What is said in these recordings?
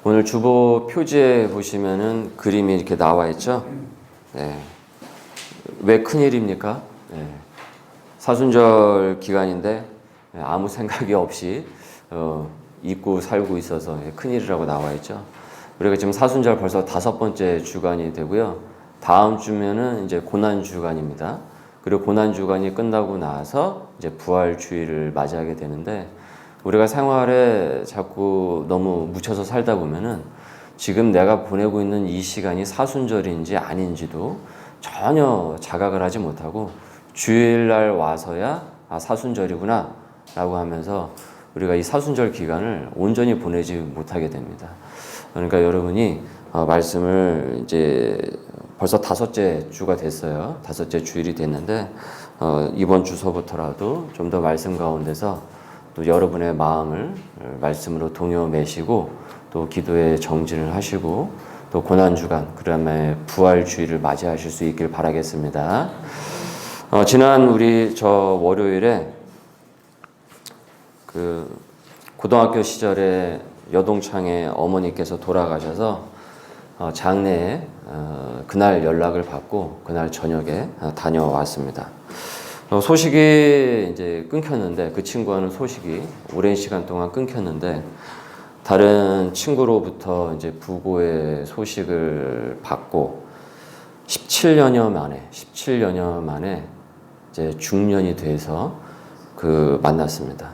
오늘 주보 표지에 보시면은 그림이 이렇게 나와 있죠. 네. 왜 큰일입니까? 네. 사순절 기간인데 아무 생각이 없이 잊고 살고 있어서 큰일이라고 나와 있죠. 우리가 지금 사순절 벌써 5번째 주간이 되고요. 다음 주면은 이제 고난 주간입니다. 그리고 고난 주간이 끝나고 나서 이제 부활 주일을 맞이하게 되는데, 우리가 생활에 자꾸 너무 묻혀서 살다 보면은 지금 내가 보내고 있는 이 시간이 사순절인지 아닌지도 전혀 자각을 하지 못하고 주일날 와서야 사순절이구나 라고 하면서 우리가 이 사순절 기간을 온전히 보내지 못하게 됩니다. 그러니까 여러분이 말씀을 이제 벌써 5째 주가 됐어요. 5째 주일이 됐는데 이번 주서부터라도 좀 더 말씀 가운데서 또 여러분의 마음을 말씀으로 동요 매시고 또 기도에 정진을 하시고 또 고난주간 그다음에 부활주일을 맞이하실 수 있길 바라겠습니다. 지난 우리 저 월요일에 그 고등학교 시절에 여동창의 어머니께서 돌아가셔서 장례에 그날 연락을 받고 그날 저녁에 다녀왔습니다. 소식이 이제 끊겼는데, 그 친구와는 소식이 오랜 시간 동안 끊겼는데, 다른 친구로부터 이제 부고의 소식을 받고 17년여 만에 이제 중년이 돼서 만났습니다.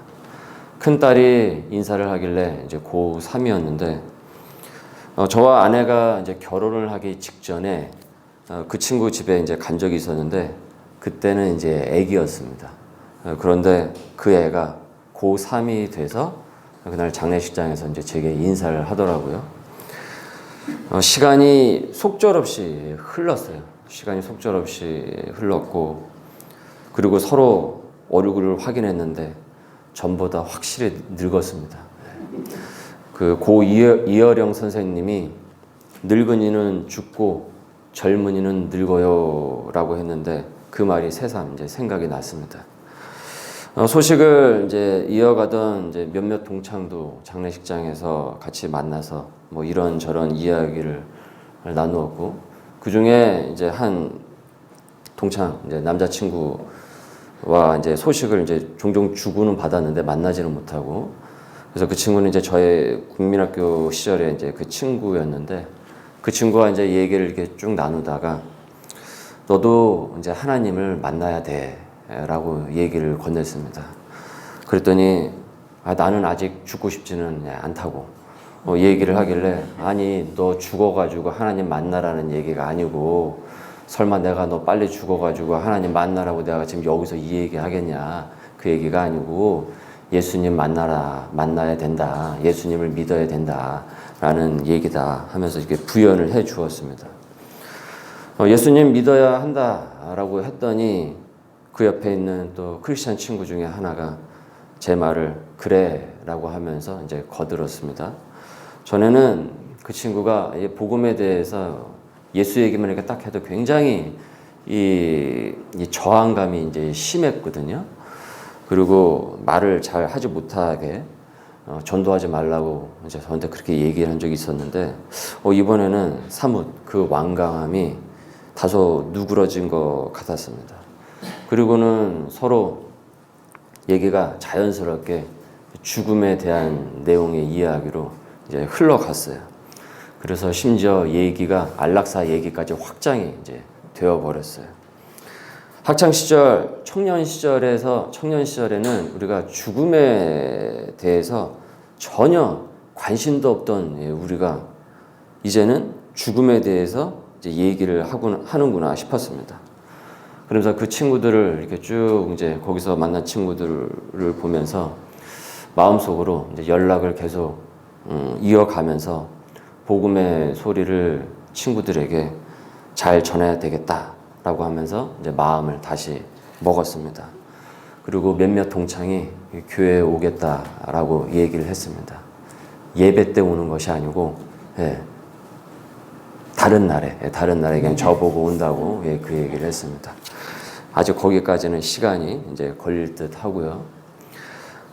큰 딸이 인사를 하길래 이제 고3이었는데, 저와 아내가 이제 결혼을 하기 직전에 그 친구 집에 이제 간 적이 있었는데, 그때는 이제 애기였습니다. 그런데 그 애가 고3이 돼서 그날 장례식장에서 이제 제게 인사를 하더라고요. 시간이 속절없이 흘렀어요. 그리고 서로 얼굴을 확인했는데 전보다 확실히 늙었습니다. 그 고 이어령 선생님이 늙은이는 죽고 젊은이는 늙어요 라고 했는데, 그 말이 새삼 이제 생각이 났습니다. 소식을 이제 이어가던 이제 몇몇 동창도 장례식장에서 같이 만나서 뭐 이런저런 이야기를 나누었고, 그 중에 이제 한 동창, 이제 남자친구와 이제 소식을 이제 종종 주고는 받았는데 만나지는 못하고, 그래서 그 친구는 이제 저의 국민학교 시절에 이제 그 친구였는데, 그 친구와 이제 얘기를 이렇게 쭉 나누다가 너도 이제 하나님을 만나야 돼 라고 얘기를 건넸습니다. 그랬더니 나는 아직 죽고 싶지는 않다고 얘기를 하길래, 아니 너 죽어가지고 하나님 만나라는 얘기가 아니고, 설마 내가 너 빨리 죽어가지고 하나님 만나라고 내가 지금 여기서 이 얘기 하겠냐, 그 얘기가 아니고 예수님 만나야 된다, 예수님을 믿어야 된다 라는 얘기다 하면서 이렇게 부연을 해 주었습니다. 예수님 믿어야 한다라고 했더니 그 옆에 있는 또 크리스찬 친구 중에 하나가 제 말을 그래 라고 하면서 이제 거들었습니다. 전에는 그 친구가 복음에 대해서 예수 얘기만 이렇게 딱 해도 굉장히 이 저항감이 이제 심했거든요. 그리고 말을 잘 하지 못하게 전도하지 말라고 이제 저한테 그렇게 얘기를 한 적이 있었는데, 이번에는 사뭇 그 완강함이 다소 누그러진 것 같았습니다. 그리고는 서로 얘기가 자연스럽게 죽음에 대한 내용의 이야기로 이제 흘러갔어요. 그래서 심지어 얘기가 안락사 얘기까지 확장이 이제 되어버렸어요. 학창 시절, 청년 시절에는 우리가 죽음에 대해서 전혀 관심도 없던 우리가 이제는 죽음에 대해서 이제 얘기를 하는구나 싶었습니다. 그러면서 그 친구들을 이렇게 쭉 이제 거기서 만난 친구들을 보면서 마음속으로 이제 연락을 계속 이어가면서 복음의 소리를 친구들에게 잘 전해야 되겠다라고 하면서 이제 마음을 다시 먹었습니다. 그리고 몇몇 동창이 교회에 오겠다라고 얘기를 했습니다. 예배 때 오는 것이 아니고 다른 날에 그냥 저보고 온다고 그 얘기를 했습니다. 아직 거기까지는 시간이 이제 걸릴 듯 하고요.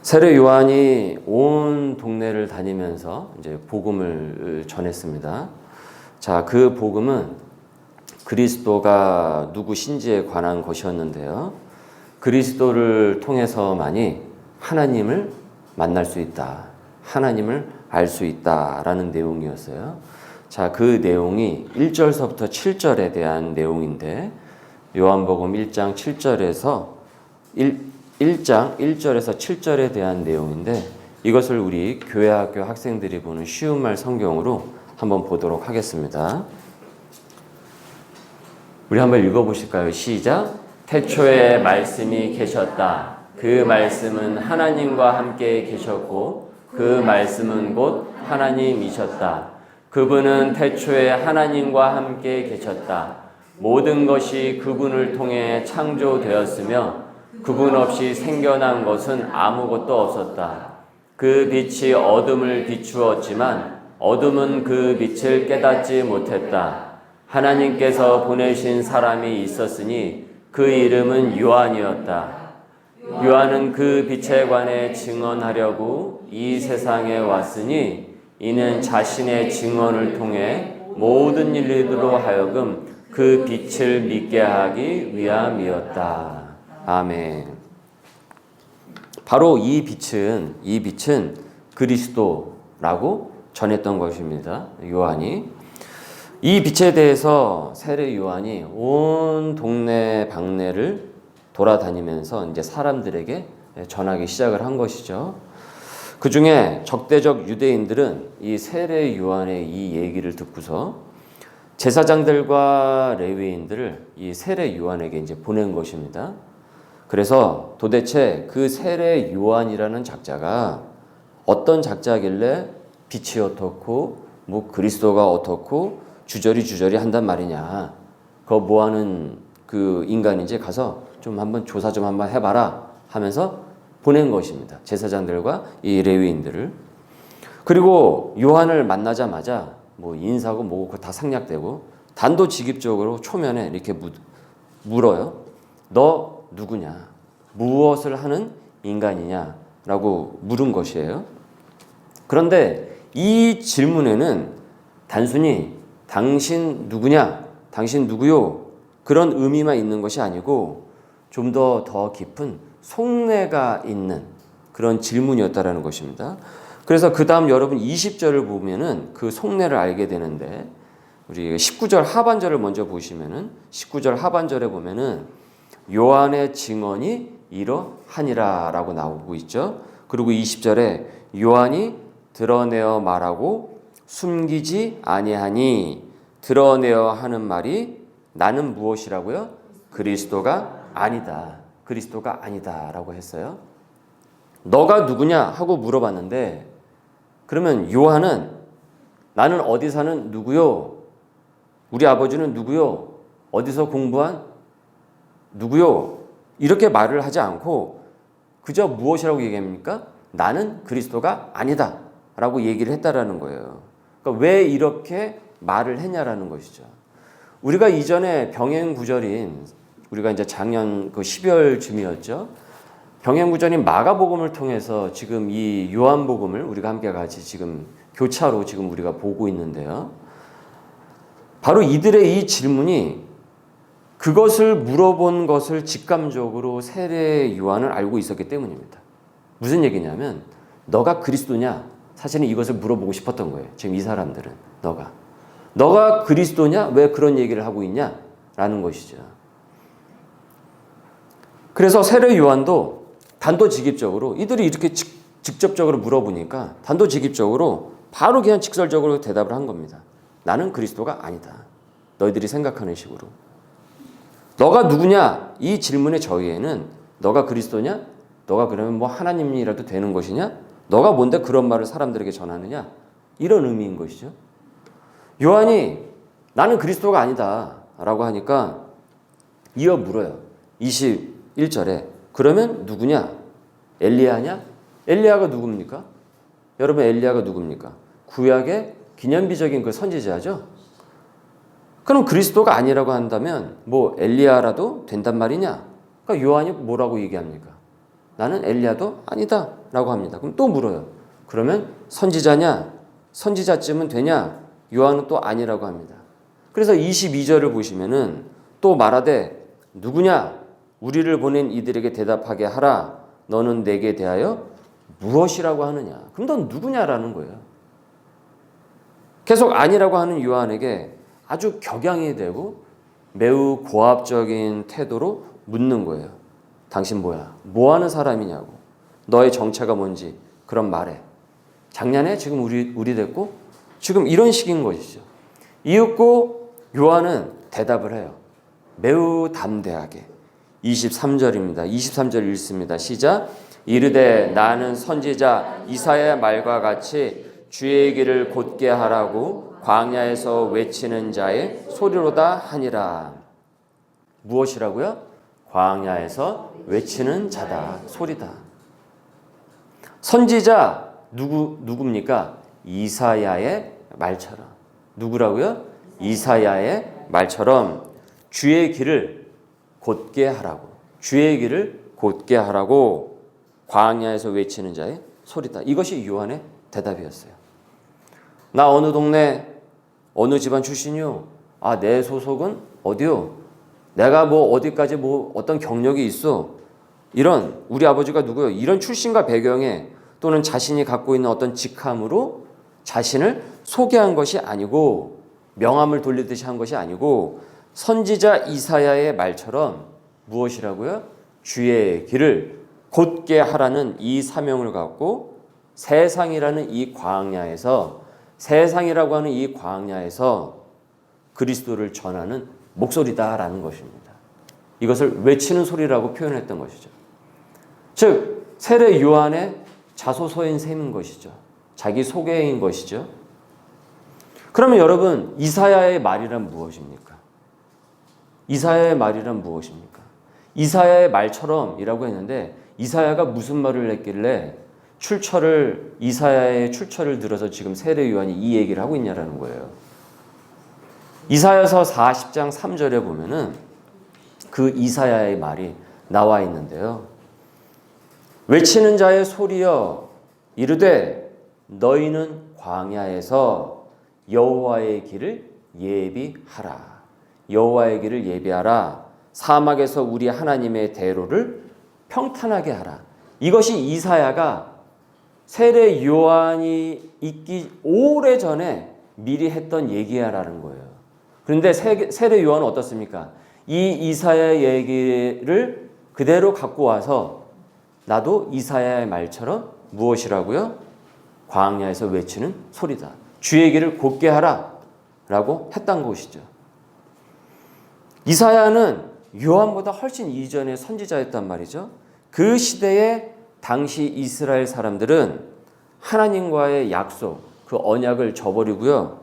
세례 요한이 온 동네를 다니면서 이제 복음을 전했습니다. 자, 그 복음은 그리스도가 누구신지에 관한 것이었는데요. 그리스도를 통해서만이 하나님을 만날 수 있다. 하나님을 알 수 있다라는 내용이었어요. 자, 그 내용이 1절서부터 7절에 대한 내용인데 요한복음 1장 7절에서 1장 1절에서 7절에 대한 내용인데 이것을 우리 교회학교 학생들이 보는 쉬운 말 성경으로 한번 보도록 하겠습니다. 우리 한번 읽어보실까요? 시작! 태초에 말씀이 계셨다. 그 말씀은 하나님과 함께 계셨고 그 말씀은 곧 하나님이셨다. 그분은 태초에 하나님과 함께 계셨다. 모든 것이 그분을 통해 창조되었으며 그분 없이 생겨난 것은 아무것도 없었다. 그 빛이 어둠을 비추었지만 어둠은 그 빛을 깨닫지 못했다. 하나님께서 보내신 사람이 있었으니 그 이름은 요한이었다. 요한은 그 빛에 관해 증언하려고 이 세상에 왔으니 이는 자신의 증언을 통해 모든 일들로 하여금 그 빛을 믿게 하기 위함이었다. 아멘. 바로 이 빛은 그리스도라고 전했던 것입니다. 요한이. 이 빛에 대해서 세례 요한이 온 동네 방네를 돌아다니면서 이제 사람들에게 전하기 시작을 한 것이죠. 그 중에 적대적 유대인들은 이 세례 요한의 이 얘기를 듣고서 제사장들과 레위인들을 이 세례 요한에게 이제 보낸 것입니다. 그래서 도대체 그 세례 요한이라는 작자가 어떤 작자길래 빛이 어떻고 뭐 그리스도가 어떻고 주저리 한단 말이냐. 그거 뭐하는 그 인간인지 가서 좀 한번 조사 좀 한번 해봐라 하면서 보낸 것입니다. 제사장들과 이 레위인들을. 그리고 요한을 만나자마자 뭐 인사고 뭐고 다 생략되고 단도직입적으로 초면에 이렇게 물어요. 너 누구냐? 무엇을 하는 인간이냐라고 물은 것이에요. 그런데 이 질문에는 단순히 당신 누구냐? 당신 누구요? 그런 의미만 있는 것이 아니고 좀 더 깊은 속내가 있는 그런 질문이었다라는 것입니다. 그래서 그 다음 여러분 20절을 보면은 그 속내를 알게 되는데 우리 19절 하반절을 먼저 보시면은 19절 하반절에 보면은 요한의 증언이 이러하니라 라고 나오고 있죠. 그리고 20절에 요한이 드러내어 말하고 숨기지 아니하니 드러내어 하는 말이 나는 무엇이라고요? 그리스도가 아니다. 그리스도가 아니다 라고 했어요. 너가 누구냐 하고 물어봤는데 그러면 요한은 나는 어디 사는 누구요? 우리 아버지는 누구요? 어디서 공부한 누구요? 이렇게 말을 하지 않고 그저 무엇이라고 얘기합니까? 나는 그리스도가 아니다 라고 얘기를 했다라는 거예요. 그러니까 왜 이렇게 말을 했냐라는 것이죠. 우리가 이전에 병행구절인 우리가 이제 작년 그 12월쯤이었죠. 병행구절인 마가복음을 통해서 지금 이 요한복음을 우리가 함께 같이 지금 교차로 지금 우리가 보고 있는데요. 바로 이들의 이 질문이 그것을 물어본 것을 직감적으로 세례 요한을 알고 있었기 때문입니다. 무슨 얘기냐면 너가 그리스도냐? 사실은 이것을 물어보고 싶었던 거예요. 지금 이 사람들은 너가 그리스도냐? 왜 그런 얘기를 하고 있냐? 라는 것이죠. 그래서 세례 요한도 단도직입적으로 이들이 이렇게 직접적으로 물어보니까 단도직입적으로 바로 그냥 직설적으로 대답을 한 겁니다. 나는 그리스도가 아니다. 너희들이 생각하는 식으로. 너가 누구냐? 이 질문의 저희에는 너가 그리스도냐? 너가 그러면 뭐 하나님이라도 되는 것이냐? 너가 뭔데 그런 말을 사람들에게 전하느냐? 이런 의미인 것이죠. 요한이 나는 그리스도가 아니다 라고 하니까 이어 물어요. 21절에 그러면 누구냐? 엘리야냐? 엘리야가 누굽니까? 여러분 엘리야가 누굽니까? 구약의 기념비적인 그 선지자죠. 그럼 그리스도가 아니라고 한다면 뭐 엘리야라도 된단 말이냐? 그러니까 요한이 뭐라고 얘기합니까? 나는 엘리야도 아니다 라고 합니다. 그럼 또 물어요. 그러면 선지자냐? 선지자쯤은 되냐? 요한은 또 아니라고 합니다. 그래서 22절을 보시면은 또 말하되 누구냐? 우리를 보낸 이들에게 대답하게 하라. 너는 내게 대하여 무엇이라고 하느냐? 그럼 넌 누구냐라는 거예요. 계속 아니라고 하는 요한에게 아주 격양이 되고 매우 고압적인 태도로 묻는 거예요. 당신 뭐야? 뭐 하는 사람이냐고. 너의 정체가 뭔지 그럼 말해. 작년에 지금 우리 됐고 지금 이런 식인 것이죠. 이윽고 요한은 대답을 해요. 매우 담대하게. 23절입니다. 23절 읽습니다. 시작. 이르되 나는 선지자 이사야의 말과 같이 주의 길을 곧게 하라고 광야에서 외치는 자의 소리로다 하니라. 무엇이라고요? 광야에서 외치는 자다. 소리다. 선지자 누굽니까? 이사야의 말처럼. 누구라고요? 이사야의 말처럼 주의 길을 곧게 하라고. 주의 길을 곧게 하라고 광야에서 외치는 자의 소리다. 이것이 요한의 대답이었어요. 나 어느 동네 어느 집안 출신이요? 아, 내 소속은 어디요? 내가 뭐 어디까지 뭐 어떤 경력이 있어? 이런 우리 아버지가 누구요? 이런 출신과 배경에 또는 자신이 갖고 있는 어떤 직함으로 자신을 소개한 것이 아니고 명함을 돌리듯이 한 것이 아니고 선지자 이사야의 말처럼 무엇이라고요? 주의 길을 곧게 하라는 이 사명을 갖고 세상이라는 이 광야에서 세상이라고 하는 이 광야에서 그리스도를 전하는 목소리다라는 것입니다. 이것을 외치는 소리라고 표현했던 것이죠. 즉 세례 요한의 자소서인 셈인 것이죠. 자기 소개인 것이죠. 그러면 여러분 이사야의 말이란 무엇입니까? 이사야의 말이란 무엇입니까? 이사야의 말처럼이라고 했는데 이사야가 무슨 말을 했길래 이사야의 출처를 들어서 지금 세례 요한이 이 얘기를 하고 있냐라는 거예요. 이사야서 40장 3절에 보면은 그 이사야의 말이 나와 있는데요. 외치는 자의 소리여 이르되 너희는 광야에서 여호와의 길을 예비하라. 여호와의 길을 예비하라. 사막에서 우리 하나님의 대로를 평탄하게 하라. 이것이 이사야가 세례 요한이 있기 오래전에 미리 했던 얘기야라는 거예요. 그런데 세례 요한은 어떻습니까? 이 이사야의 얘기를 그대로 갖고 와서 나도 이사야의 말처럼 무엇이라고요? 광야에서 외치는 소리다. 주의 길을 곧게 하라 라고 했던 것이죠. 이사야는 요한보다 훨씬 이전의 선지자였단 말이죠. 그 시대에 당시 이스라엘 사람들은 하나님과의 약속, 그 언약을 저버리고요.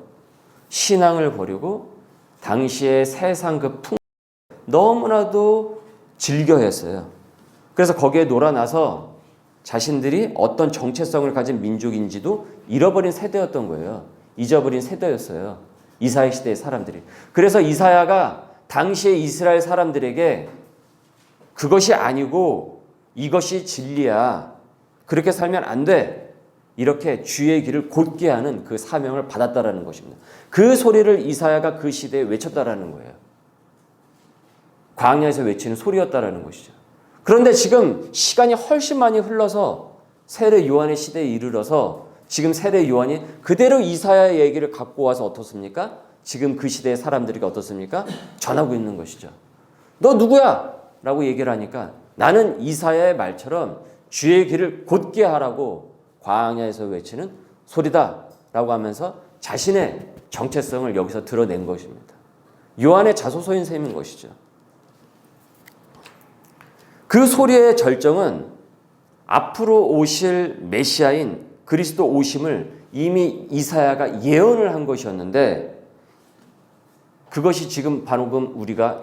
신앙을 버리고 당시의 세상 그 너무나도 즐겨했어요. 그래서 거기에 놀아나서 자신들이 어떤 정체성을 가진 민족인지도 잃어버린 세대였던 거예요. 잊어버린 세대였어요. 이사야 시대의 사람들이. 그래서 이사야가 당시의 이스라엘 사람들에게 그것이 아니고 이것이 진리야. 그렇게 살면 안 돼. 이렇게 주의 길을 곧게 하는 그 사명을 받았다라는 것입니다. 그 소리를 이사야가 그 시대에 외쳤다라는 거예요. 광야에서 외치는 소리였다라는 것이죠. 그런데 지금 시간이 훨씬 많이 흘러서 세례 요한의 시대에 이르러서 지금 세례 요한이 그대로 이사야의 얘기를 갖고 와서 어떻습니까? 지금 그 시대의 사람들이 어떻습니까? 전하고 있는 것이죠. 너 누구야? 라고 얘기를 하니까 나는 이사야의 말처럼 주의 길을 곧게 하라고 광야에서 외치는 소리다 라고 하면서 자신의 정체성을 여기서 드러낸 것입니다. 요한의 자소서인 셈인 것이죠. 그 소리의 절정은 앞으로 오실 메시아인 그리스도 오심을 이미 이사야가 예언을 한 것이었는데 그것이 지금 방금 우리가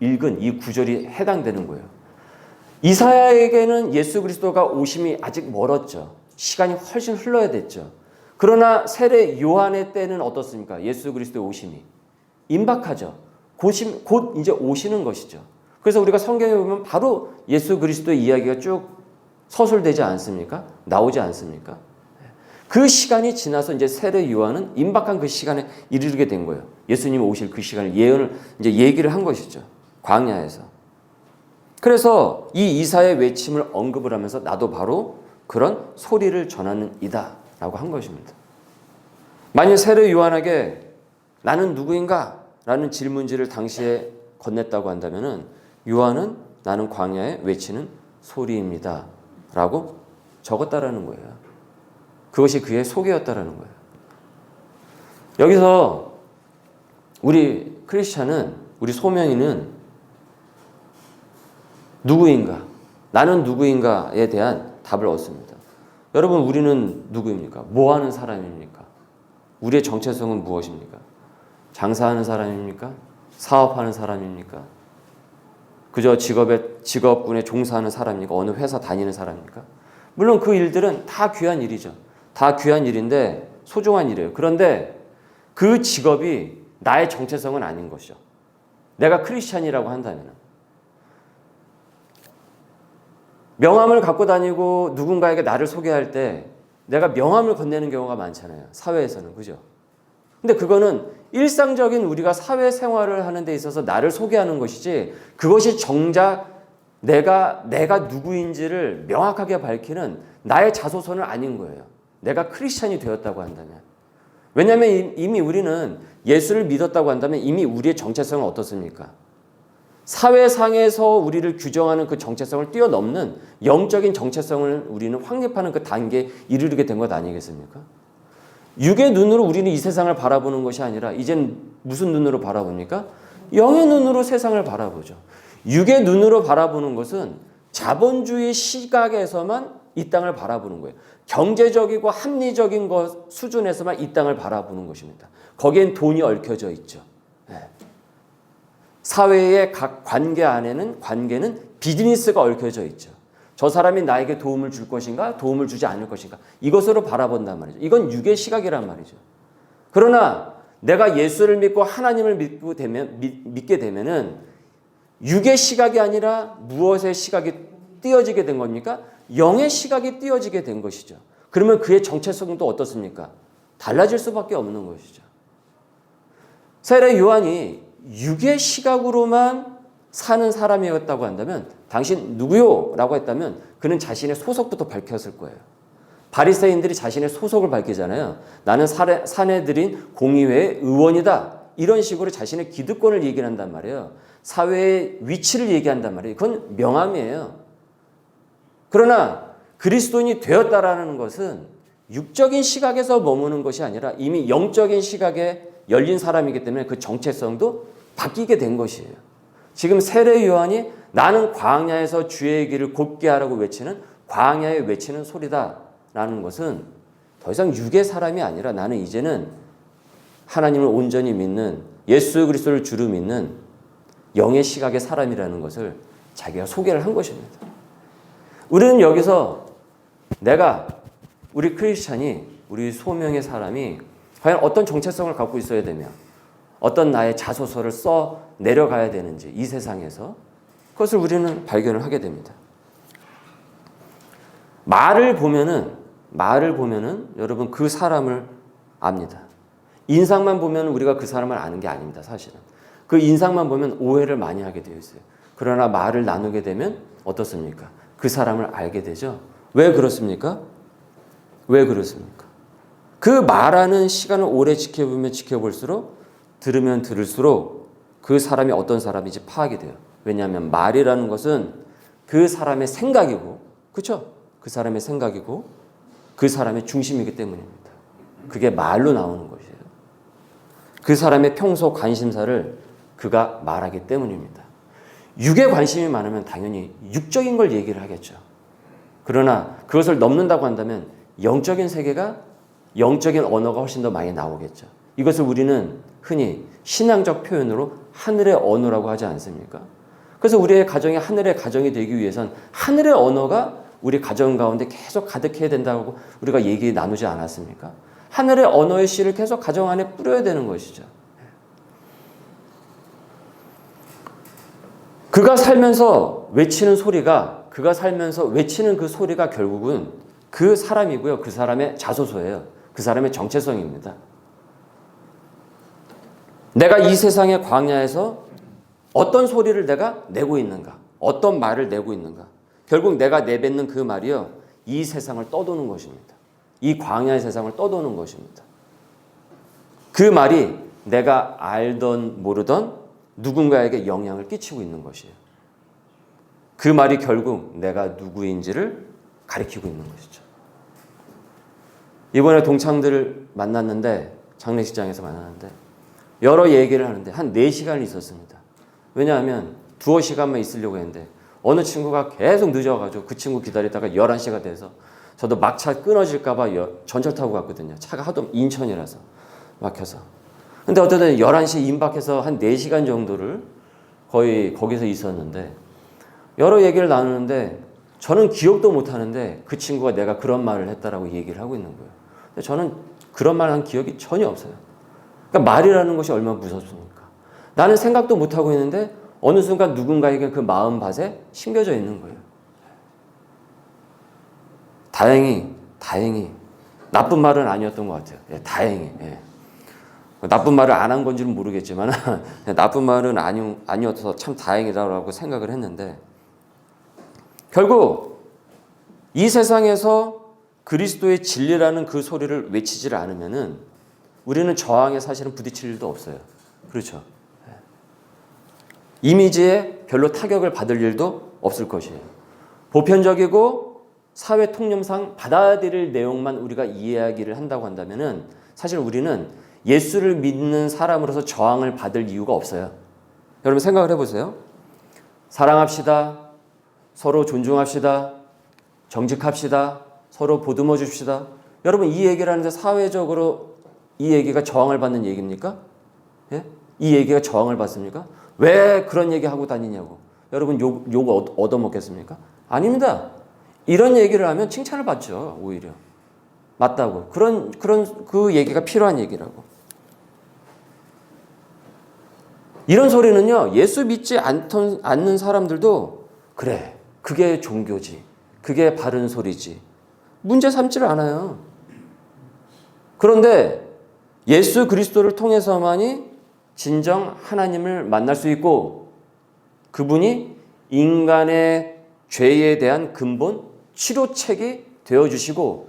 읽은 이 구절이 해당되는 거예요. 이사야에게는 예수 그리스도가 오심이 아직 멀었죠. 시간이 훨씬 흘러야 됐죠. 그러나 세례 요한의 때는 어떻습니까? 예수 그리스도의 오심이 임박하죠. 곧 이제 오시는 것이죠. 그래서 우리가 성경에 보면 바로 예수 그리스도의 이야기가 쭉 서술되지 않습니까? 나오지 않습니까? 그 시간이 지나서 이제 세례 요한은 임박한 그 시간에 이르게 된 거예요. 예수님이 오실 그 시간을 예언을 이제 얘기를 한 것이죠. 광야에서. 그래서 이 이사의 외침을 언급을 하면서 나도 바로 그런 소리를 전하는 이다라고 한 것입니다. 만일 세례 요한에게 나는 누구인가? 라는 질문지를 당시에 건넸다고 한다면은 요한은 나는 광야에 외치는 소리입니다. 라고 적었다라는 거예요. 그것이 그의 소개였다라는 거예요. 여기서 우리 크리스찬은, 우리 소명인은 누구인가? 나는 누구인가에 대한 답을 얻습니다. 여러분, 우리는 누구입니까? 뭐 하는 사람입니까? 우리의 정체성은 무엇입니까? 장사하는 사람입니까? 사업하는 사람입니까? 그저 직업군에 종사하는 사람입니까? 어느 회사 다니는 사람입니까? 물론 그 일들은 다 귀한 일이죠. 다 귀한 일인데 소중한 일이에요. 그런데 그 직업이 나의 정체성은 아닌 것이죠. 내가 크리스찬이라고 한다면 명함을 갖고 다니고 누군가에게 나를 소개할 때 내가 명함을 건네는 경우가 많잖아요. 사회에서는. 그죠? 근데 그거는 일상적인 우리가 사회생활을 하는 데 있어서 나를 소개하는 것이지 그것이 정작 내가 누구인지를 명확하게 밝히는 나의 자소서는 아닌 거예요. 내가 크리스찬이 되었다고 한다면. 왜냐하면 이미 우리는 예수를 믿었다고 한다면 이미 우리의 정체성은 어떻습니까? 사회상에서 우리를 규정하는 그 정체성을 뛰어넘는 영적인 정체성을 우리는 확립하는 그 단계에 이르게 된 것 아니겠습니까? 육의 눈으로 우리는 이 세상을 바라보는 것이 아니라 이젠 무슨 눈으로 바라봅니까? 영의 눈으로 세상을 바라보죠. 육의 눈으로 바라보는 것은 자본주의 시각에서만 이 땅을 바라보는 거예요. 경제적이고 합리적인 것 수준에서만 이 땅을 바라보는 것입니다. 거기엔 돈이 얽혀져 있죠. 사회의 각 관계 안에는 관계는 비즈니스가 얽혀져 있죠. 저 사람이 나에게 도움을 줄 것인가, 도움을 주지 않을 것인가, 이것으로 바라본단 말이죠. 이건 육의 시각이란 말이죠. 그러나 내가 예수를 믿고 하나님을 믿게 되면은 육의 시각이 아니라 무엇의 시각이 띄어지게 된 겁니까? 영의 시각이 띄어지게 된 것이죠. 그러면 그의 정체성도 어떻습니까? 달라질 수밖에 없는 것이죠. 세례 요한이 육의 시각으로만 사는 사람이었다고 한다면 당신 누구요? 라고 했다면 그는 자신의 소속부터 밝혔을 거예요. 바리새인들이 자신의 소속을 밝히잖아요. 나는 사내들인 공의회의 의원이다. 이런 식으로 자신의 기득권을 얘기한단 말이에요. 사회의 위치를 얘기한단 말이에요. 그건 명함이에요. 그러나 그리스도인이 되었다라는 것은 육적인 시각에서 머무는 것이 아니라 이미 영적인 시각에 열린 사람이기 때문에 그 정체성도 바뀌게 된 것이에요. 지금 세례 요한이 나는 광야에서 주의 길을 곧게 하라고 외치는 광야에 외치는 소리다라는 것은 더 이상 육의 사람이 아니라 나는 이제는 하나님을 온전히 믿는 예수 그리스도를 주로 믿는 영의 시각의 사람이라는 것을 자기가 소개를 한 것입니다. 우리는 여기서 우리 크리스찬이, 우리 소명의 사람이 과연 어떤 정체성을 갖고 있어야 되며 어떤 나의 자소서를 써 내려가야 되는지 이 세상에서 그것을 우리는 발견을 하게 됩니다. 말을 보면은 여러분 그 사람을 압니다. 인상만 보면 우리가 그 사람을 아는 게 아닙니다. 사실은. 그 인상만 보면 오해를 많이 하게 되어 있어요. 그러나 말을 나누게 되면 어떻습니까? 그 사람을 알게 되죠. 왜 그렇습니까? 왜 그렇습니까? 그 말하는 시간을 오래 지켜보면 지켜볼수록 들으면 들을수록 그 사람이 어떤 사람인지 파악이 돼요. 왜냐하면 말이라는 것은 그 사람의 생각이고, 그렇죠? 그 사람의 생각이고 그 사람의 중심이기 때문입니다. 그게 말로 나오는 것이에요. 그 사람의 평소 관심사를 그가 말하기 때문입니다. 육에 관심이 많으면 당연히 육적인 걸 얘기를 하겠죠. 그러나 그것을 넘는다고 한다면 영적인 세계가, 영적인 언어가 훨씬 더 많이 나오겠죠. 이것을 우리는 흔히 신앙적 표현으로 하늘의 언어라고 하지 않습니까? 그래서 우리의 가정이 하늘의 가정이 되기 위해선 하늘의 언어가 우리 가정 가운데 계속 가득해야 된다고 우리가 얘기 나누지 않았습니까? 하늘의 언어의 씨를 계속 가정 안에 뿌려야 되는 것이죠. 그가 살면서 외치는 소리가 그가 살면서 외치는 그 소리가 결국은 그 사람이고요. 그 사람의 자소서예요. 그 사람의 정체성입니다. 내가 이 세상의 광야에서 어떤 소리를 내가 내고 있는가? 어떤 말을 내고 있는가? 결국 내가 내뱉는 그 말이요. 이 세상을 떠도는 것입니다. 이 광야의 세상을 떠도는 것입니다. 그 말이 내가 알던 모르던 누군가에게 영향을 끼치고 있는 것이에요. 그 말이 결국 내가 누구인지를 가리키고 있는 것이죠. 이번에 동창들을 만났는데 장례식장에서 만났는데 여러 얘기를 하는데 한 4시간을 있었습니다. 왜냐하면 두어 시간만 있으려고 했는데 어느 친구가 계속 늦어가지고 그 친구 기다리다가 11시가 돼서 저도 막차 끊어질까 봐 전철 타고 갔거든요. 차가 하도 인천이라서 막혀서. 근데 어쨌든 11시 임박해서 한 4시간 정도를 거의 거기서 있었는데 여러 얘기를 나누는데 저는 기억도 못 하는데 그 친구가 내가 그런 말을 했다라고 얘기를 하고 있는 거예요. 근데 저는 그런 말 한 기억이 전혀 없어요. 그러니까 말이라는 것이 얼마나 무섭습니까? 나는 생각도 못 하고 있는데 어느 순간 누군가에게 그 마음밭에 심겨져 있는 거예요. 다행히 나쁜 말은 아니었던 것 같아요. 예, 다행히. 예. 나쁜 말을 안 한 건지는 모르겠지만 나쁜 말은 아니어서 참 다행이다라고 생각을 했는데 결국 이 세상에서 그리스도의 진리라는 그 소리를 외치지를 않으면은 우리는 저항에 사실은 부딪힐 일도 없어요. 그렇죠. 이미지에 별로 타격을 받을 일도 없을 것이에요. 보편적이고 사회 통념상 받아들일 내용만 우리가 이야기를 한다고 한다면은 사실 우리는 예수를 믿는 사람으로서 저항을 받을 이유가 없어요. 여러분 생각을 해보세요. 사랑합시다. 서로 존중합시다. 정직합시다. 서로 보듬어 줍시다. 여러분 이 얘기를 하는데 사회적으로 이 얘기가 저항을 받는 얘기입니까? 예? 이 얘기가 저항을 받습니까? 왜 그런 얘기 하고 다니냐고. 여러분 욕 얻어먹겠습니까? 아닙니다. 이런 얘기를 하면 칭찬을 받죠. 오히려. 맞다고. 그런 그 얘기가 필요한 얘기라고. 이런 소리는요. 예수 믿지 않는 사람들도 그래. 그게 종교지. 그게 바른 소리지. 문제 삼지를 않아요. 그런데 예수 그리스도를 통해서만이 진정 하나님을 만날 수 있고 그분이 인간의 죄에 대한 근본 치료책이 되어주시고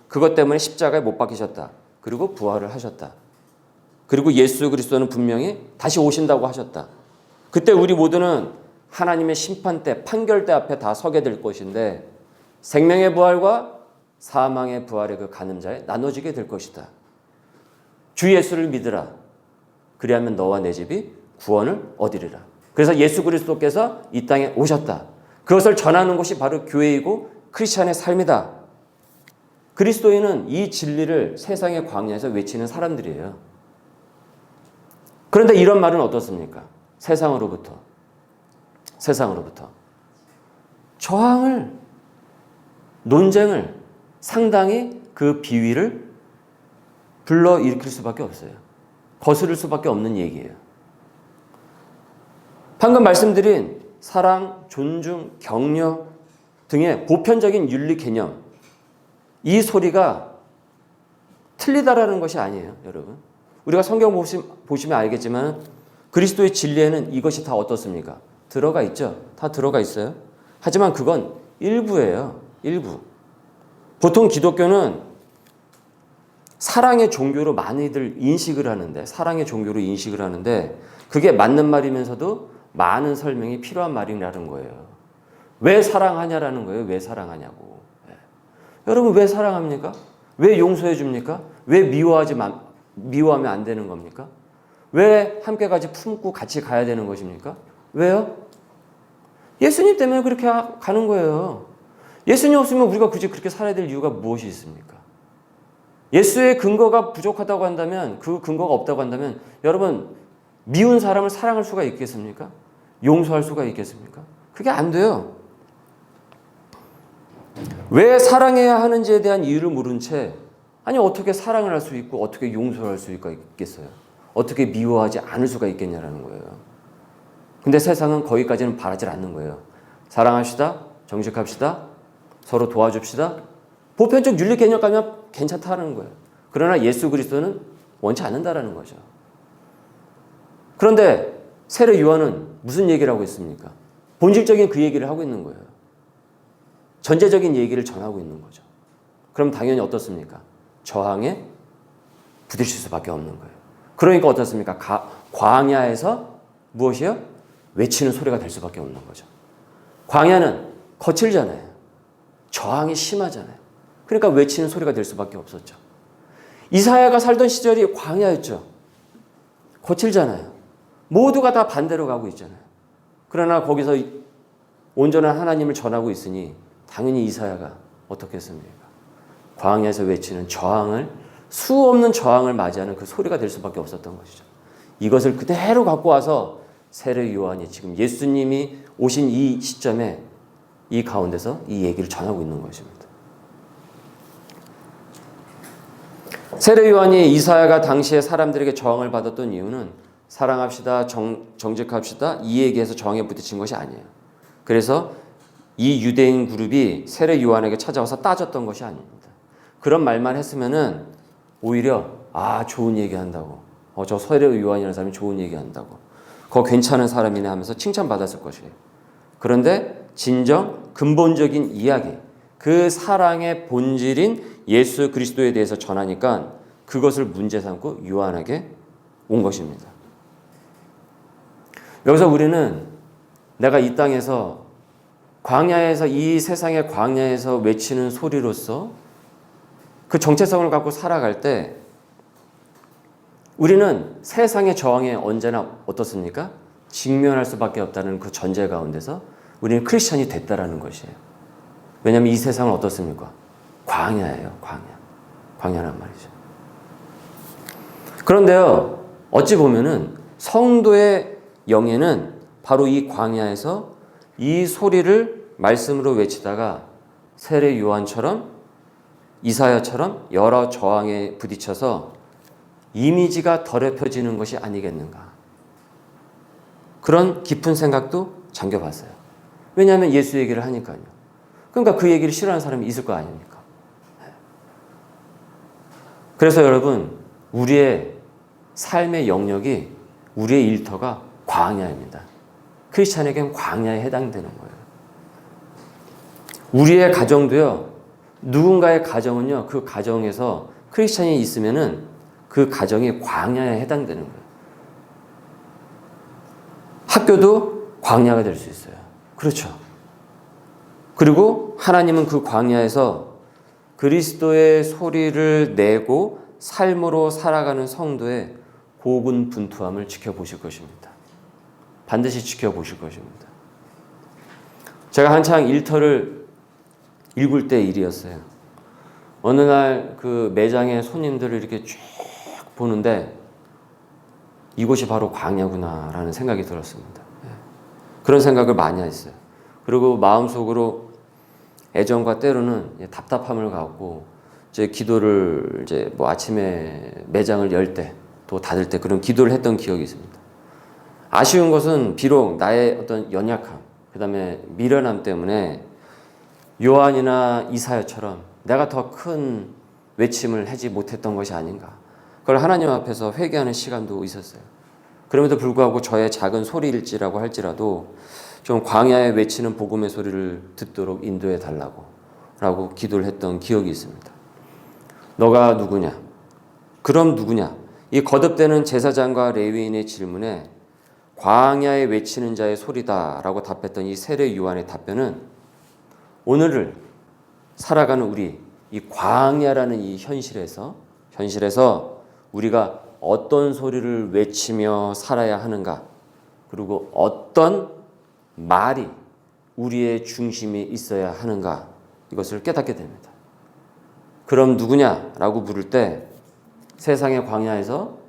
그것 때문에 십자가에 못 박히셨다. 그리고 부활을 하셨다. 그리고 예수 그리스도는 분명히 다시 오신다고 하셨다. 그때 우리 모두는 하나님의 심판대, 판결대 앞에 다 서게 될 것인데 생명의 부활과 사망의 부활의 그 가늠자에 나눠지게 될 것이다. 주 예수를 믿으라. 그리하면 너와 내 집이 구원을 얻으리라. 그래서 예수 그리스도께서 이 땅에 오셨다. 그것을 전하는 것이 바로 교회이고 크리스찬의 삶이다. 그리스도인은 이 진리를 세상의 광야에서 외치는 사람들이에요. 그런데 이런 말은 어떻습니까? 세상으로부터 저항을, 논쟁을 상당히 그 비위를 불러일으킬 수밖에 없어요. 거스를 수밖에 없는 얘기예요. 방금 말씀드린 사랑, 존중, 격려 등의 보편적인 윤리 개념, 이 소리가 틀리다라는 것이 아니에요, 여러분. 우리가 성경 보시면 알겠지만 그리스도의 진리에는 이것이 다 어떻습니까? 들어가 있죠. 다 들어가 있어요. 하지만 그건 일부예요. 일부. 보통 기독교는 사랑의 종교로 많이들 인식을 하는데 그게 맞는 말이면서도 많은 설명이 필요한 말이라는 거예요. 왜 사랑하냐라는 거예요. 왜 사랑하냐고. 여러분 왜 사랑합니까? 왜 용서해 줍니까? 왜 미워하면 안 되는 겁니까? 왜 함께 같이 품고 같이 가야 되는 것입니까? 왜요? 예수님 때문에 그렇게 가는 거예요. 예수님 없으면 우리가 굳이 그렇게 살아야 될 이유가 무엇이 있습니까? 예수의 근거가 부족하다고 한다면, 그 근거가 없다고 한다면 여러분 미운 사람을 사랑할 수가 있겠습니까? 용서할 수가 있겠습니까? 그게 안 돼요. 왜 사랑해야 하는지에 대한 이유를 모른 채 아니 어떻게 사랑을 할 수 있고 어떻게 용서할 수 있겠어요? 어떻게 미워하지 않을 수가 있겠냐라는 거예요. 근데 세상은 거기까지는 바라지 않는 거예요. 사랑합시다. 정직합시다. 서로 도와줍시다. 보편적 윤리 개념까지는 괜찮다는 거예요. 그러나 예수 그리스도는 원치 않는다라는 거죠. 그런데 세례 요한은 무슨 얘기를 하고 있습니까? 본질적인 그 얘기를 하고 있는 거예요. 전제적인 얘기를 전하고 있는 거죠. 그럼 당연히 어떻습니까? 저항에 부딪힐 수밖에 없는 거예요. 그러니까 어떻습니까? 광야에서 무엇이요? 외치는 소리가 될 수밖에 없는 거죠. 광야는 거칠잖아요. 저항이 심하잖아요. 그러니까 외치는 소리가 될 수밖에 없었죠. 이사야가 살던 시절이 광야였죠. 거칠잖아요. 모두가 다 반대로 가고 있잖아요. 그러나 거기서 온전한 하나님을 전하고 있으니 당연히 이사야가 어떻게 했습니까? 광야에서 외치는 저항을, 수없는 저항을 맞이하는 그 소리가 될 수밖에 없었던 것이죠. 이것을 그대로 갖고 와서 세례 요한이 지금 예수님이 오신 이 시점에 이 가운데서 이 얘기를 전하고 있는 것입니다. 세례 요한이 이사야가 당시에 사람들에게 저항을 받았던 이유는 사랑합시다, 정직합시다 이 얘기에서 저항에 부딪힌 것이 아니에요. 그래서 이 유대인 그룹이 세례 요한에게 찾아와서 따졌던 것이 아닙니다. 그런 말만 했으면은 오히려 좋은 얘기 한다고, 저 세례 요한이라는 사람이 좋은 얘기 한다고, 괜찮은 사람이네 하면서 칭찬받았을 것이에요. 그런데 진정 근본적인 이야기, 그 사랑의 본질인 예수 그리스도에 대해서 전하니까 그것을 문제 삼고 요한에게 온 것입니다. 여기서 우리는 내가 이 땅에서 광야에서, 이 세상의 광야에서 외치는 소리로서 그 정체성을 갖고 살아갈 때 우리는 세상의 저항에 언제나 어떻습니까? 직면할 수밖에 없다는 그 전제 가운데서 우리는 크리스천이 됐다라는 것이에요. 왜냐하면 이 세상은 어떻습니까? 광야예요. 광야란 말이죠. 그런데요, 어찌 보면은 성도의 영에는 바로 이 광야에서 이 소리를 말씀으로 외치다가 세례 요한처럼, 이사야처럼 여러 저항에 부딪혀서 이미지가 더럽혀지는 것이 아니겠는가. 그런 깊은 생각도 잠겨봤어요. 왜냐하면 예수 얘기를 하니까요. 그러니까 그 얘기를 싫어하는 사람이 있을 거 아닙니까? 그래서 여러분, 우리의 삶의 영역이, 우리의 일터가 광야입니다. 크리스찬에겐 광야에 해당되는 거예요. 우리의 가정도요, 누군가의 가정은요, 그 가정에서 크리스찬이 있으면은 그 가정이 광야에 해당되는 거예요. 학교도 광야가 될 수 있어요. 그렇죠. 그리고 하나님은 그 광야에서 그리스도의 소리를 내고 삶으로 살아가는 성도의 고군분투함을 지켜보실 것입니다. 반드시 지켜보실 것입니다. 제가 한창 일터를 일굴 때 일이었어요. 어느 날 그 매장에 손님들을 이렇게 쭉 보는데 이곳이 바로 광야구나라는 생각이 들었습니다. 그런 생각을 많이 했어요. 그리고 마음속으로 애정과 때로는 답답함을 갖고 이제 기도를 이제 뭐 아침에 매장을 열 때 또 닫을 때 그런 기도를 했던 기억이 있습니다. 아쉬운 것은 비록 나의 어떤 연약함, 그 다음에 미련함 때문에 요한이나 이사야처럼 내가 더 큰 외침을 하지 못했던 것이 아닌가. 그걸 하나님 앞에서 회개하는 시간도 있었어요. 그럼에도 불구하고 저의 작은 소리일지라고 할지라도 좀 광야에 외치는 복음의 소리를 듣도록 인도해 달라고 라고 기도를 했던 기억이 있습니다. 너가 누구냐? 그럼 누구냐? 이 거듭되는 제사장과 레위인의 질문에 광야에 외치는 자의 소리다라고 답했던 이 세례 요한의 답변은 오늘을 살아가는 우리 이 광야라는 이 현실에서 우리가 어떤 소리를 외치며 살아야 하는가, 그리고 어떤 말이 우리의 중심에 있어야 하는가, 이것을 깨닫게 됩니다. 그럼 누구냐라고 물을 때 세상의 광야에서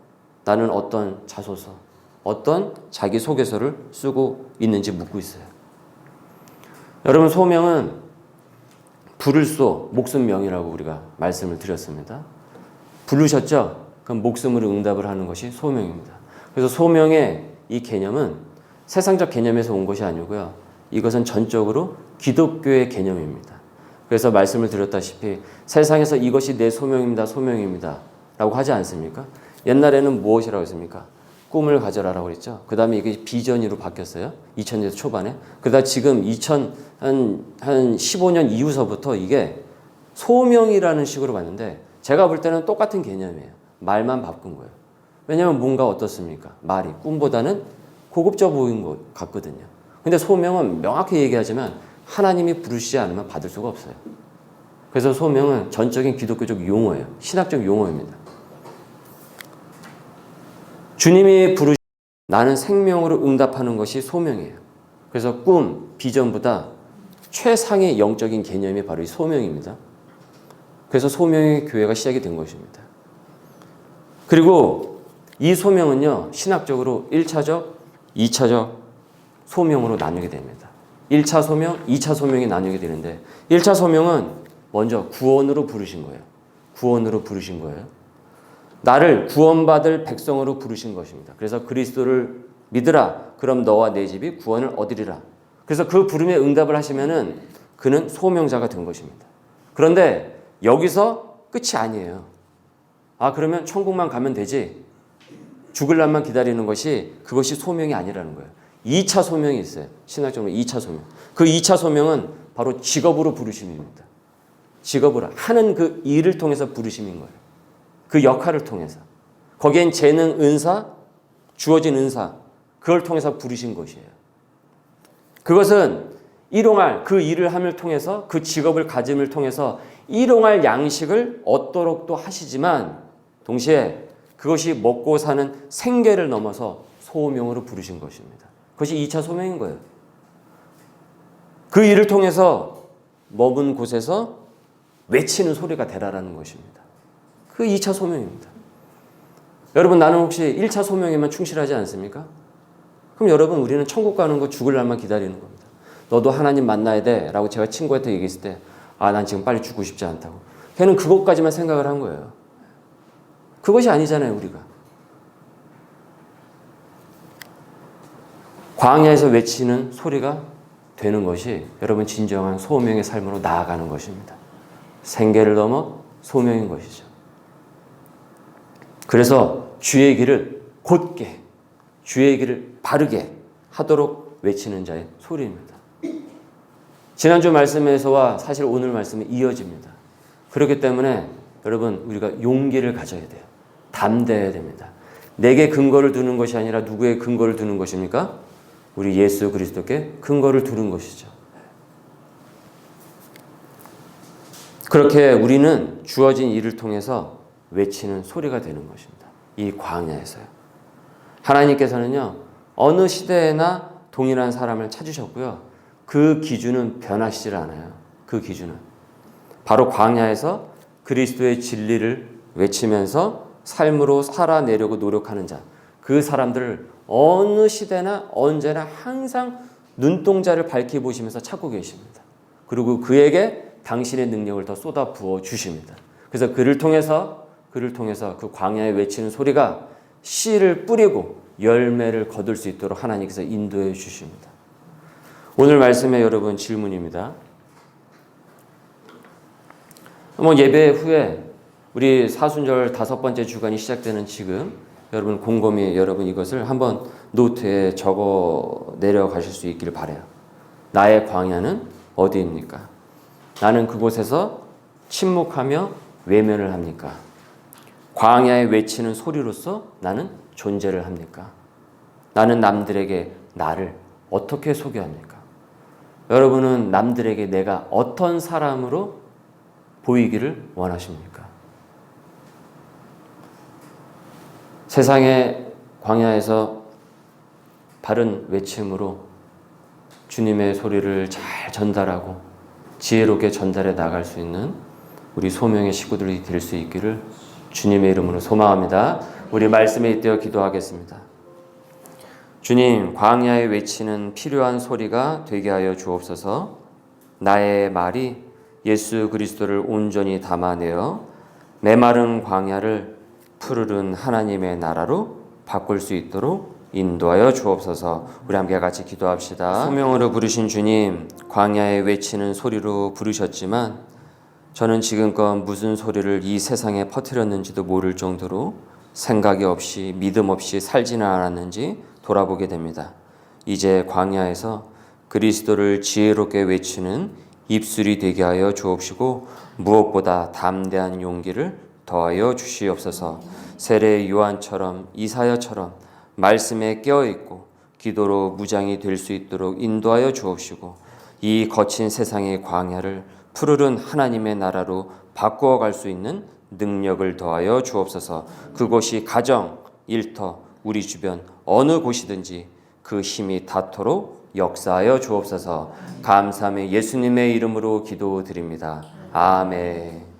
나는 어떤 자소서, 어떤 자기소개서를 쓰고 있는지 묻고 있어요. 여러분, 소명은 부를 소, 목숨 명이라고 우리가 말씀을 드렸습니다. 부르셨죠? 그럼 목숨으로 응답을 하는 것이 소명입니다. 그래서 소명의 이 개념은 세상적 개념에서 온 것이 아니고요. 이것은 전적으로 기독교의 개념입니다. 그래서 말씀을 드렸다시피 세상에서 이것이 내 소명입니다. 소명입니다. 라고 하지 않습니까? 옛날에는 무엇이라고 했습니까? 꿈을 가져라라고 그랬죠. 그 다음에 이게 비전으로 바뀌었어요. 2000년대 초반에. 그러다 지금 한 15년 이후서부터 이게 소명이라는 식으로 봤는데 제가 볼 때는 똑같은 개념이에요. 말만 바꾼 거예요. 왜냐하면 뭔가 어떻습니까? 말이 꿈보다는 고급져 보이는 것 같거든요. 근데 소명은 명확히 얘기하지만 하나님이 부르시지 않으면 받을 수가 없어요. 그래서 소명은 전적인 기독교적 용어예요. 신학적 용어입니다. 주님이 부르시 나는 생명으로 응답하는 것이 소명이에요. 그래서 꿈, 비전보다 최상의 영적인 개념이 바로 이 소명입니다. 그래서 소명의 교회가 시작이 된 것입니다. 그리고 이 소명은요, 신학적으로 1차적, 2차적 소명으로 나누게 됩니다. 1차 소명, 2차 소명이 나누게 되는데 1차 소명은 먼저 구원으로 부르신 거예요. 구원으로 부르신 거예요. 나를 구원받을 백성으로 부르신 것입니다. 그래서 그리스도를 믿으라. 그럼 너와 내 집이 구원을 얻으리라. 그래서 그 부름에 응답을 하시면은 그는 소명자가 된 것입니다. 그런데 여기서 끝이 아니에요. 아, 그러면 천국만 가면 되지. 죽을 날만 기다리는 것이 그것이 소명이 아니라는 거예요. 2차 소명이 있어요. 신학적으로 2차 소명. 그 2차 소명은 바로 직업으로 부르심입니다. 직업으로 하는 그 일을 통해서 부르심인 거예요. 그 역할을 통해서. 거기엔 재능, 은사, 주어진 은사, 그걸 통해서 부르신 것이에요. 그것은 일용할 그 일을 함을 통해서 그 직업을 가짐을 통해서 일용할 양식을 얻도록 또 하시지만 동시에 그것이 먹고 사는 생계를 넘어서 소명으로 부르신 것입니다. 그것이 2차 소명인 거예요. 그 일을 통해서 머문 곳에서 외치는 소리가 되라라는 것입니다. 그 2차 소명입니다. 여러분, 나는 혹시 1차 소명에만 충실하지 않습니까? 그럼 여러분, 우리는 천국 가는 거 죽을 날만 기다리는 겁니다. 너도 하나님 만나야 돼 라고 제가 친구한테 얘기했을 때 아, 난 지금 빨리 죽고 싶지 않다고. 걔는 그것까지만 생각을 한 거예요. 그것이 아니잖아요, 우리가. 광야에서 외치는 소리가 되는 것이 여러분 진정한 소명의 삶으로 나아가는 것입니다. 생계를 넘어 소명인 것이죠. 그래서 주의 길을 곧게, 주의 길을 바르게 하도록 외치는 자의 소리입니다. 지난주 말씀에서와 사실 오늘 말씀이 이어집니다. 그렇기 때문에 여러분, 우리가 용기를 가져야 돼요. 담대해야 됩니다. 내게 근거를 두는 것이 아니라 누구의 근거를 두는 것입니까? 우리 예수 그리스도께 근거를 두는 것이죠. 그렇게 우리는 주어진 일을 통해서 외치는 소리가 되는 것입니다. 이 광야에서요. 하나님께서는요, 어느 시대에나 동일한 사람을 찾으셨고요. 그 기준은 변하시질 않아요. 그 기준은. 바로 광야에서 그리스도의 진리를 외치면서 삶으로 살아내려고 노력하는 자. 그 사람들을 어느 시대나 언제나 항상 눈동자를 밝히 보시면서 찾고 계십니다. 그리고 그에게 당신의 능력을 더 쏟아 부어 주십니다. 그래서 그를 통해서 그 광야에 외치는 소리가 씨를 뿌리고 열매를 거둘 수 있도록 하나님께서 인도해 주십니다. 오늘 말씀에 여러분 질문입니다. 예배 후에 우리 사순절 5번째 주간이 시작되는 지금 여러분 곰곰이 여러분 이것을 한번 노트에 적어 내려가실 수 있기를 바라요. 나의 광야는 어디입니까? 나는 그곳에서 침묵하며 외면을 합니까? 광야에 외치는 소리로서 나는 존재를 합니까? 나는 남들에게 나를 어떻게 소개합니까? 여러분은 남들에게 내가 어떤 사람으로 보이기를 원하십니까? 세상의 광야에서 바른 외침으로 주님의 소리를 잘 전달하고 지혜롭게 전달해 나갈 수 있는 우리 소명의 식구들이 될 수 있기를 주님의 이름으로 소망합니다. 우리 말씀에 잇대어 기도하겠습니다. 주님, 광야에 외치는 필요한 소리가 되게 하여 주옵소서. 나의 말이 예수 그리스도를 온전히 담아내어 메마른 광야를 푸르른 하나님의 나라로 바꿀 수 있도록 인도하여 주옵소서. 우리 함께 같이 기도합시다. 소명으로 부르신 주님, 광야에 외치는 소리로 부르셨지만 저는 지금껏 무슨 소리를 이 세상에 퍼뜨렸는지도 모를 정도로 생각이 없이 믿음 없이 살지는 않았는지 돌아보게 됩니다. 이제 광야에서 그리스도를 지혜롭게 외치는 입술이 되게 하여 주옵시고 무엇보다 담대한 용기를 더하여 주시옵소서. 세례 요한처럼 이사야처럼 말씀에 깨어있고 기도로 무장이 될 수 있도록 인도하여 주옵시고 이 거친 세상의 광야를 푸르른 하나님의 나라로 바꾸어 갈 수 있는 능력을 더하여 주옵소서. 그곳이 가정, 일터, 우리 주변 어느 곳이든지 그 힘이 닿도록 역사하여 주옵소서. 감사함에 예수님의 이름으로 기도드립니다. 아멘.